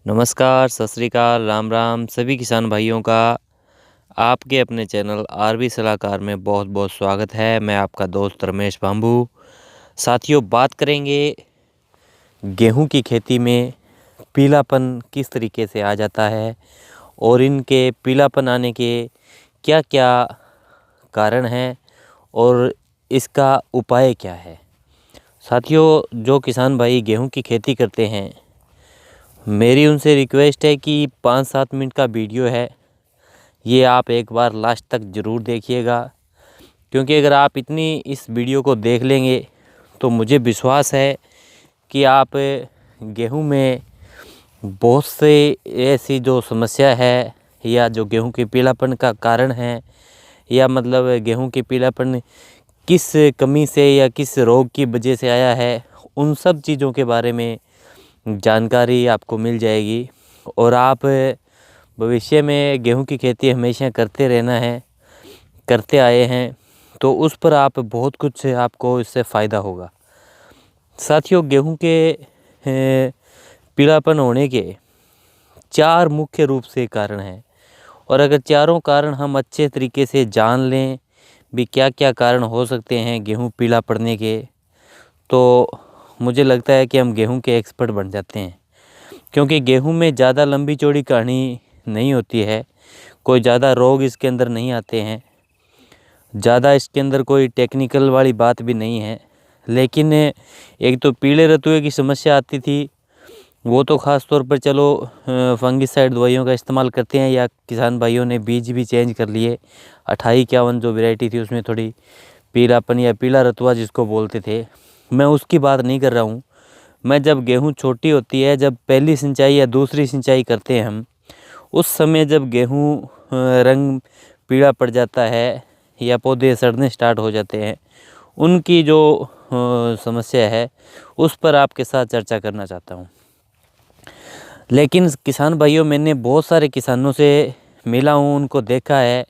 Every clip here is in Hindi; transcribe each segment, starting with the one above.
नमस्कार, सत श्री अकाल, राम राम सभी किसान भाइयों का आपके अपने चैनल आरबी सलाहकार में बहुत बहुत स्वागत है। मैं आपका दोस्त रमेश बांबू। साथियों, बात करेंगे गेहूं की खेती में पीलापन किस तरीके से आ जाता है और इनके पीलापन आने के क्या क्या कारण हैं और इसका उपाय क्या है। साथियों, जो किसान भाई गेहूं की खेती करते हैं, मेरी उनसे रिक्वेस्ट है कि 5-7 मिनट का वीडियो है, ये आप एक बार लास्ट तक ज़रूर देखिएगा, क्योंकि अगर आप इतनी इस वीडियो को देख लेंगे तो मुझे विश्वास है कि आप गेहूं में बहुत से ऐसी जो समस्या है या जो गेहूं के पीलापन का कारण है या मतलब गेहूं के पीलापन किस कमी से या किस रोग की वजह से आया है, उन सब चीज़ों के बारे में जानकारी आपको मिल जाएगी। और आप भविष्य में गेहूं की खेती हमेशा करते रहना है, करते आए हैं, तो उस पर आप बहुत कुछ आपको इससे फ़ायदा होगा। साथियों, गेहूं के पीलापन होने के 4 मुख्य रूप से कारण हैं, और अगर चारों कारण हम अच्छे तरीके से जान लें भी क्या क्या कारण हो सकते हैं गेहूं पीला पड़ने के, तो मुझे लगता है कि हम गेहूं के एक्सपर्ट बन जाते हैं। क्योंकि गेहूं में ज़्यादा लंबी चौड़ी कहानी नहीं होती है, कोई ज़्यादा रोग इसके अंदर नहीं आते हैं, ज़्यादा इसके अंदर कोई टेक्निकल वाली बात भी नहीं है। लेकिन एक तो पीले रतुए की समस्या आती थी, वो तो ख़ास तौर पर चलो फंगिसाइड दवाइयों का इस्तेमाल करते हैं, या किसान भाइयों ने बीज भी चेंज कर लिए। 2851 जो वैरायटी थी उसमें थोड़ी पीलापन या पीला रतुआ जिसको बोलते थे, मैं उसकी बात नहीं कर रहा हूँ। मैं जब गेहूं छोटी होती है, जब पहली सिंचाई या दूसरी सिंचाई करते हैं हम, उस समय जब गेहूं रंग पीला पड़ जाता है या पौधे सड़ने स्टार्ट हो जाते हैं, उनकी जो समस्या है उस पर आपके साथ चर्चा करना चाहता हूं। लेकिन किसान भाइयों, मैंने बहुत सारे किसानों से मिला हूं, उनको देखा है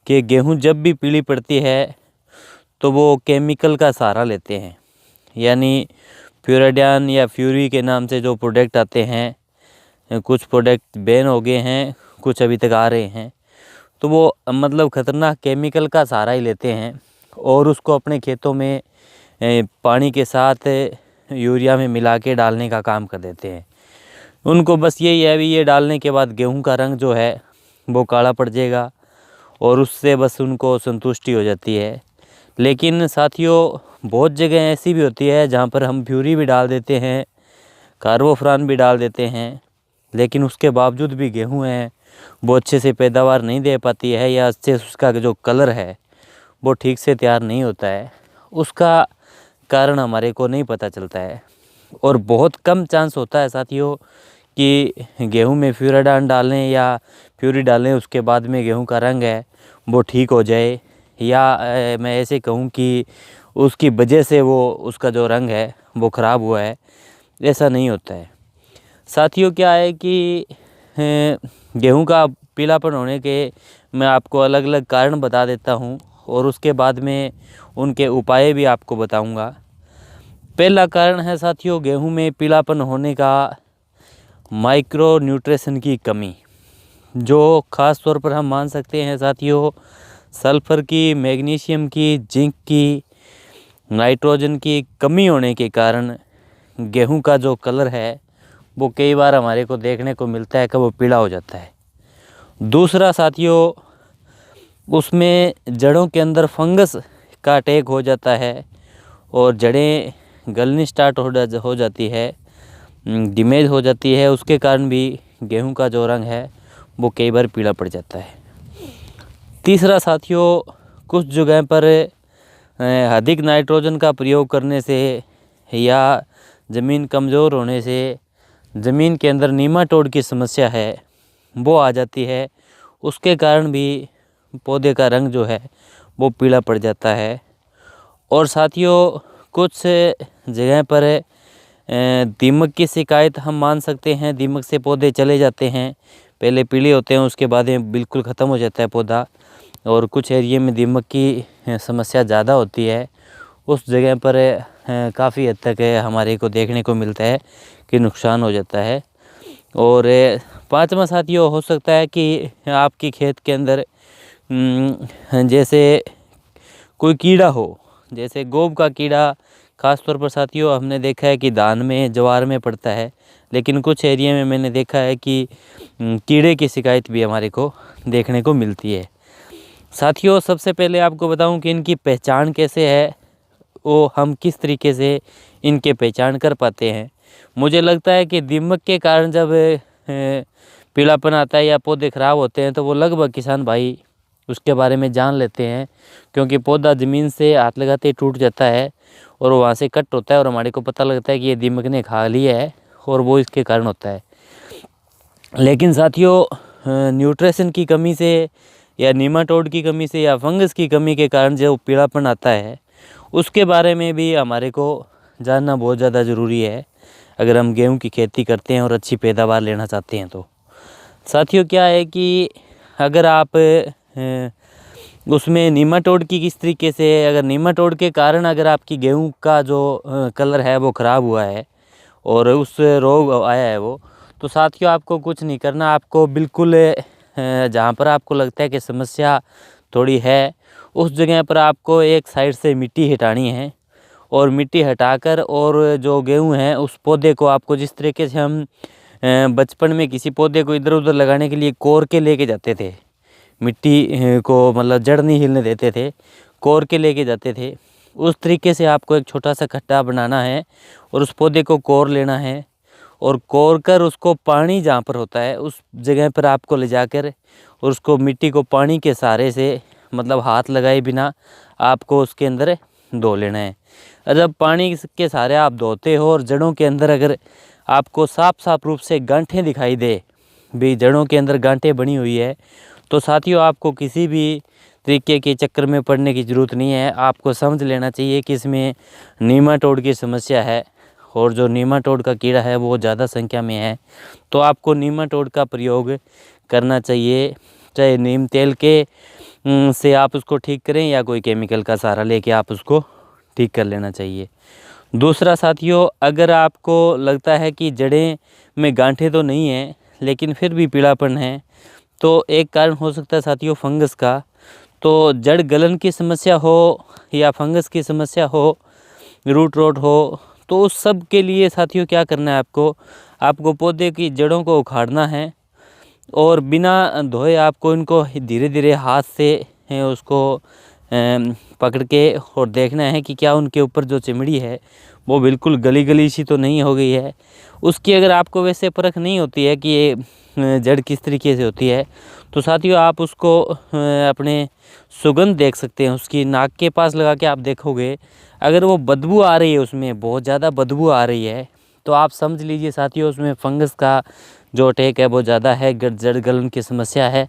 कि गेहूं जब भी पीली पड़ती है तो वो केमिकल का सहारा लेते हैं, यानी फ्यूराडान या फ्यूरी के नाम से जो प्रोडक्ट आते हैं, कुछ प्रोडक्ट बैन हो गए हैं, कुछ अभी तक आ रहे हैं, तो वो मतलब ख़तरनाक केमिकल का सहारा ही लेते हैं और उसको अपने खेतों में पानी के साथ यूरिया में मिला के डालने का काम कर देते हैं। उनको बस यही है भी ये डालने के बाद गेहूं का रंग जो है वो काला पड़ जाएगा और उससे बस उनको संतुष्टि हो जाती है। लेकिन साथियों, बहुत जगह ऐसी भी होती है जहाँ पर हम फ्यूरी भी डाल देते हैं, कार्बोफ्रान भी डाल देते हैं, लेकिन उसके बावजूद भी गेहूं है वो अच्छे से पैदावार नहीं दे पाती है, या अच्छे उसका जो कलर है वो ठीक से तैयार नहीं होता है। उसका कारण हमारे को नहीं पता चलता है, और बहुत कम चांस होता है साथियों कि गेहूं में फ्यूराडान डालें या फ्यूरी डालें उसके बाद में गेहूं का रंग है वो ठीक हो जाए, या मैं ऐसे कहूं कि उसकी वजह से वो उसका जो रंग है वो ख़राब हुआ है। ऐसा नहीं होता है साथियों। क्या है कि गेहूं का पीलापन होने के मैं आपको अलग अलग कारण बता देता हूं, और उसके बाद में उनके उपाय भी आपको बताऊंगा। पहला कारण है साथियों गेहूं में पीलापन होने का माइक्रो न्यूट्रिशन की कमी, जो ख़ास तौर पर हम मान सकते हैं साथियों सल्फ़र की, मैग्नीशियम की, जिंक की, नाइट्रोजन की कमी होने के कारण गेहूं का जो कलर है वो कई बार हमारे को देखने को मिलता है कि वो पीला हो जाता है। दूसरा साथियों, उसमें जड़ों के अंदर फंगस का अटैक हो जाता है और जड़ें गलनी स्टार्ट हो जाती है, डैमेज हो जाती है, उसके कारण भी गेहूं का जो रंग है वो कई बार पीला पड़ जाता है। तीसरा साथियों, कुछ जगह पर अधिक नाइट्रोजन का प्रयोग करने से या ज़मीन कमज़ोर होने से ज़मीन के अंदर नीमाटोड की समस्या है वो आ जाती है, उसके कारण भी पौधे का रंग जो है वो पीला पड़ जाता है। और साथियों, कुछ जगह पर दीमक की शिकायत हम मान सकते हैं, दीमक से पौधे चले जाते हैं, पहले पीले होते हैं उसके बाद में बिल्कुल ख़त्म हो जाता है पौधा। और कुछ एरिया में दीमक की समस्या ज़्यादा होती है, उस जगह पर काफ़ी हद तक हमारे को देखने को मिलता है कि नुकसान हो जाता है। और पांचवा साथियों हो सकता है कि आपके खेत के अंदर जैसे कोई कीड़ा हो, जैसे गोब का कीड़ा ख़ास तौर पर साथियों हमने देखा है कि धान में ज्वार में पड़ता है, लेकिन कुछ एरिया में मैंने देखा है कि कीड़े की शिकायत भी हमारे को देखने को मिलती है। साथियों सबसे पहले आपको बताऊं कि इनकी पहचान कैसे है, वो हम किस तरीके से इनके पहचान कर पाते हैं। मुझे लगता है कि दीमक के कारण जब पीलापन आता है या पौधे ख़राब होते हैं तो वो लगभग किसान भाई उसके बारे में जान लेते हैं, क्योंकि पौधा ज़मीन से हाथ लगाते ही टूट जाता है और वो वहाँ से कट होता है और हमारे को पता लगता है कि ये दीमक ने खा लिया है और वो इसके कारण होता है। लेकिन साथियों न्यूट्रिशन की कमी से या नीमाटोड की कमी से या फंगस की कमी के कारण जो पीलापन आता है उसके बारे में भी हमारे को जानना बहुत ज़्यादा ज़रूरी है, अगर हम गेहूं की खेती करते हैं और अच्छी पैदावार लेना चाहते हैं तो। साथियों क्या है कि अगर आप उसमें नीमाटोड की किस तरीके से, अगर नीमाटोड के कारण अगर आपकी गेहूं का जो कलर है वो ख़राब हुआ है और उस रोग आया है वो, तो साथियों आपको कुछ नहीं करना। आपको बिल्कुल जहाँ पर आपको लगता है कि समस्या थोड़ी है उस जगह पर आपको एक साइड से मिट्टी हटानी है और मिट्टी हटाकर और जो गेहूं है उस पौधे को आपको जिस तरीके से हम बचपन में किसी पौधे को इधर उधर लगाने के लिए कोर के लेके जाते थे, मिट्टी को मतलब जड़ नहीं हिलने देते थे, कोर के लेके जाते थे, उस तरीके से आपको एक छोटा सा खड्डा बनाना है और उस पौधे को कोर लेना है और कोर कर उसको पानी जहाँ पर होता है उस जगह पर आपको ले जाकर और उसको मिट्टी को पानी के सहारे से मतलब हाथ लगाए बिना आपको उसके अंदर धो लेना है। और जब पानी के सहारे आप धोते हो और जड़ों के अंदर अगर आपको साफ साफ रूप से गांठें दिखाई दे, भी जड़ों के अंदर गांठें बनी हुई है, तो साथियों आपको किसी भी तरीके के चक्कर में पड़ने की ज़रूरत नहीं है। आपको समझ लेना चाहिए कि इसमें नीमाटोड की समस्या है और जो नीमाटोड का कीड़ा है वो ज़्यादा संख्या में है, तो आपको नीमाटोड का प्रयोग करना चाहिए। चाहे नीम तेल के से आप उसको ठीक करें या कोई केमिकल का सहारा लेके आप उसको ठीक कर लेना चाहिए। दूसरा साथियों, अगर आपको लगता है कि जड़ें में गांठें तो नहीं हैं लेकिन फिर भी पीलापन है, तो एक कारण हो सकता है साथियों फंगस का। तो जड़ गलन की समस्या हो या फंगस की समस्या हो, रूट रॉट हो, तो उस सब के लिए साथियों क्या करना है, आपको पौधे की जड़ों को उखाड़ना है और बिना धोए आपको इनको धीरे धीरे हाथ से उसको पकड़ के और देखना है कि क्या उनके ऊपर जो चमड़ी है वो बिल्कुल गली गली सी तो नहीं हो गई है। उसकी अगर आपको वैसे परख नहीं होती है कि ये जड़ किस तरीके से होती है, तो साथियों आप उसको अपने सुगंध देख सकते हैं, उसकी नाक के पास लगा के आप देखोगे, अगर वो बदबू आ रही है, उसमें बहुत ज़्यादा बदबू आ रही है, तो आप समझ लीजिए साथियों उसमें फंगस का जो अटैक है वो ज़्यादा है, जड़ गलन की समस्या है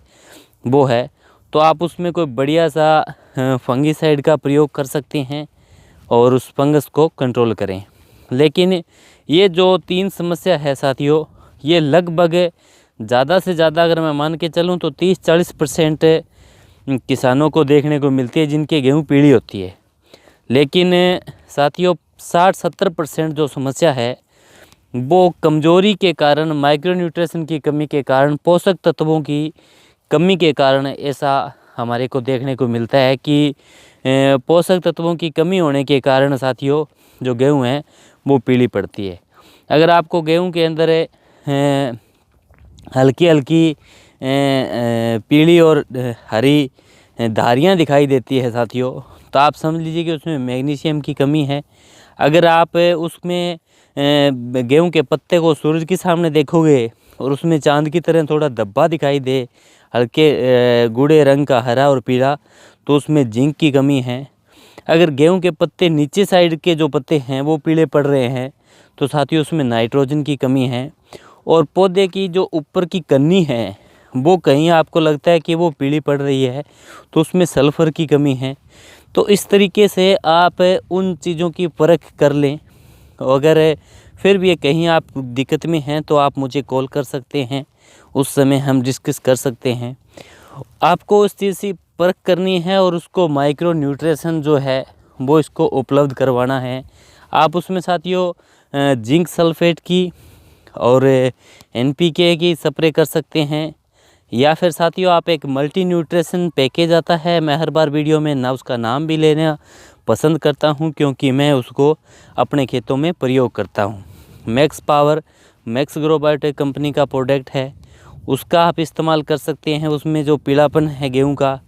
वो है। तो आप उसमें कोई बढ़िया सा फंगीसाइड का प्रयोग कर सकते हैं और उस फंगस को कंट्रोल करें। लेकिन ये जो 3 समस्या है साथियों, ये लगभग ज़्यादा से ज़्यादा अगर मैं मान के चलूँ तो 30-40% किसानों को देखने को मिलती है जिनके गेहूँ पीली होती है। लेकिन साथियों 60-70% जो समस्या है वो कमज़ोरी के कारण, माइक्रो न्यूट्रिशन की कमी के कारण, पोषक तत्वों की कमी के कारण ऐसा हमारे को देखने को मिलता है कि पोषक तत्वों की कमी होने के कारण साथियों जो गेहूं है वो पीली पड़ती है। अगर आपको गेहूं के अंदर हल्की हल्की पीली और हरी धारियाँ दिखाई देती है साथियों, तो आप समझ लीजिए कि उसमें मैग्नीशियम की कमी है। अगर आप उसमें गेहूं के पत्ते को सूरज के सामने देखोगे और उसमें चांद की तरह थोड़ा धब्बा दिखाई दे, हल्के गूढ़े रंग का हरा और पीला, तो उसमें जिंक की कमी है। अगर गेहूं के पत्ते नीचे साइड के जो पत्ते हैं वो पीले पड़ रहे हैं, तो साथियों उसमें नाइट्रोजन की कमी है। और पौधे की जो ऊपर की कन्नी है वो कहीं आपको लगता है कि वो पीली पड़ रही है, तो उसमें सल्फ़र की कमी है। तो इस तरीके से आप उन चीज़ों की परख कर लें। अगर फिर भी कहीं आप दिक्कत में हैं तो आप मुझे कॉल कर सकते हैं, उस समय हम डिस्कस कर सकते हैं। आपको उस चीज़ की परख करनी है और उसको माइक्रो न्यूट्रिशन जो है वो इसको उपलब्ध करवाना है। आप उसमें साथियों जिंक सल्फेट की और NPK की स्प्रे कर सकते हैं, या फिर साथियों आप एक मल्टी न्यूट्रिशन पैकेज आता है, मैं हर बार वीडियो में ना उसका नाम भी लेना पसंद करता हूं क्योंकि मैं उसको अपने खेतों में प्रयोग करता हूं। Max power, max grow biotech company का प्रोडक्ट है, उसका आप इस्तेमाल कर सकते हैं। उसमें जो पीलापन है गेहूं का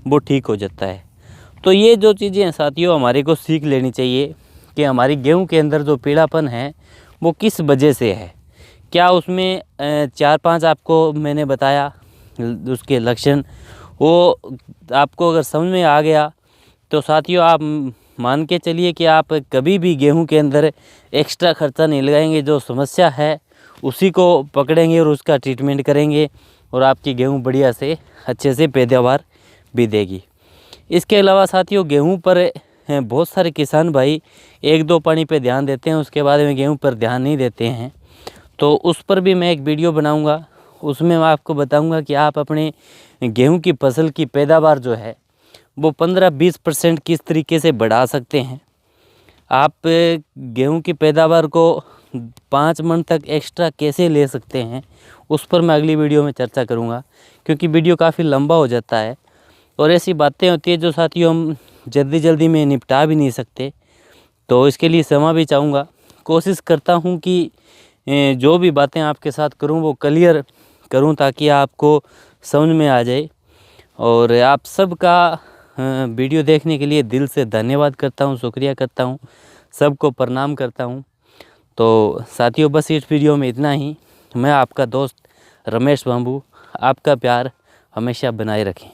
वो ठीक हो जाता है। तो ये जो चीज़ें हैं साथियों हमारे को सीख लेनी चाहिए कि हमारी गेहूं के अंदर जो पीलापन है वो किस वजह से है। क्या उसमें 4-5 आपको मैंने बताया उसके लक्षण, वो आपको अगर समझ में आ गया तो साथियों आप मान के चलिए कि आप कभी भी गेहूं के अंदर एक्स्ट्रा खर्चा नहीं लगाएंगे। जो समस्या है उसी को पकड़ेंगे और उसका ट्रीटमेंट करेंगे और आपकी गेहूं बढ़िया से अच्छे से पैदावार भी देगी। इसके अलावा साथियों गेहूं पर बहुत सारे किसान भाई 1-2 पानी पे ध्यान देते हैं, उसके बाद में गेहूं पर ध्यान नहीं देते हैं। तो उस पर भी मैं एक वीडियो बनाऊंगा, उसमें मैं आपको बताऊंगा कि आप अपने गेहूं की फसल की पैदावार जो है वो 15-20% किस तरीके से बढ़ा सकते हैं। आप गेहूं की पैदावार को 5 मन तक एक्स्ट्रा कैसे ले सकते हैं, उस पर मैं अगली वीडियो में चर्चा करूंगा क्योंकि वीडियो काफ़ी लंबा हो जाता है और ऐसी बातें होती है जो साथियों हम जल्दी में निपटा भी नहीं सकते। तो इसके लिए समय भी चाहूँगा। कोशिश करता हूँ कि जो भी बातें आपके साथ करूँ वो क्लियर करूँ ताकि आपको समझ में आ जाए। और आप सबका वीडियो देखने के लिए दिल से धन्यवाद करता हूँ, शुक्रिया करता हूँ, सबको प्रणाम करता हूँ। तो साथियों बस इस वीडियो में इतना ही। मैं आपका दोस्त रमेश बांबू, आपका प्यार हमेशा बनाए रखें।